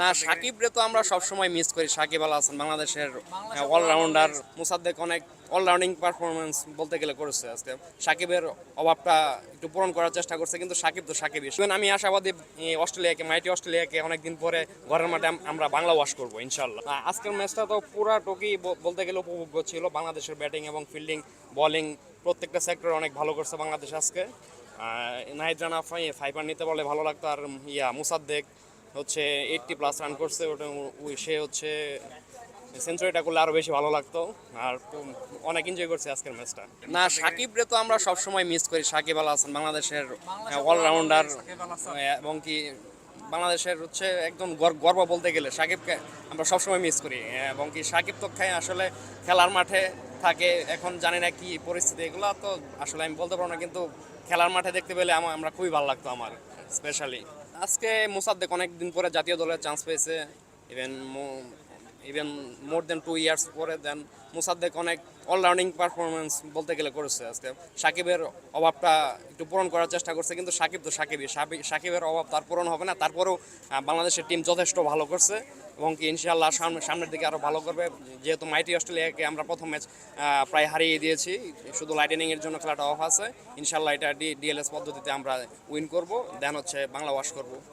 না, সাকিবরে তো আমরা সবসময় মিস করি। সাকিব আল হাসান বাংলাদেশের অলরাউন্ডার। মুসাদ্দেক অনেক অলরাউন্ডিং পারফরমেন্স বলতে গেলে করেছে আজকে। সাকিবের অভাবটা একটু পূরণ করার চেষ্টা করছে, কিন্তু সাকিব তো সাকিবই। আমি আশাবাদী অস্ট্রেলিয়াকে, মাইটি অস্ট্রেলিয়াকে অনেকদিন পরে ঘরের মাঠে আমরা বাংলা ওয়াশ করবো ইনশাল্লাহ। আজকের ম্যাচটা তো পুরা টুকি বলতে গেলে উপভোগ্য ছিল। বাংলাদেশের ব্যাটিং এবং ফিল্ডিং, বোলিং প্রত্যেকটা সেক্টর অনেক ভালো করছে বাংলাদেশ আজকে। নাহিদ রানা ফাইবার নিতে বলে ভালো লাগতো। আর মুসাদ্দেক হচ্ছে 80+ রান করছে, ওটা সে হচ্ছে সেঞ্চুরিটা করলে আরো বেশি ভালো লাগতো। আর অনেক এনজয় করছে আজকের ম্যাচটা। না, সাকিবরে তো আমরা সবসময় মিস করি। সাকিব আল হাসান বাংলাদেশের অলরাউন্ডার এবং বাংলাদেশের হচ্ছে একদম গর্ব বলতে গেলে সাকিবকে আমরা সবসময় মিস করি। এবং সাকিব তো আসলে খেলার মাঠে থাকে, এখন জানি না কি পরিস্থিতি, এগুলো তো আসলে আমি বলতে পারবো না, কিন্তু খেলার মাঠে দেখতে পেলে আমরা খুবই ভালো লাগতো আমার স্পেশালি। আজকে মোসাদ্দেক অনেক দিন পরে জাতীয় দলের চান্স পেয়েছে, ইভেন ইভেন মোর দেন 2 ইয়ার্স পরে। দেন মুসাদ্দেক অনেক অলরাউন্ডিং পারফরমেন্স বলতে গেলে করেছে আজকে। সাকিবের অভাবটা একটু পূরণ করার চেষ্টা করছে, কিন্তু সাকিব তো সাকিবই। সাকিবের অভাব তার পূরণ হবে না। তারপরেও বাংলাদেশের টিম যথেষ্ট ভালো করছে এবং ইনশাআল্লাহ সামনের দিকে আরও ভালো করবে। যেহেতু মাইটি অস্ট্রেলিয়াকে আমরা প্রথম ম্যাচ প্রায় হারিয়ে দিয়েছি, শুধু লাইটেনিংয়ের জন্য খেলাটা অফ আছে। ইনশাআল্লাহ এটা ডিএলএস পদ্ধতিতে আমরা উইন করব, দেন হচ্ছে বাংলা ওয়াশ করব।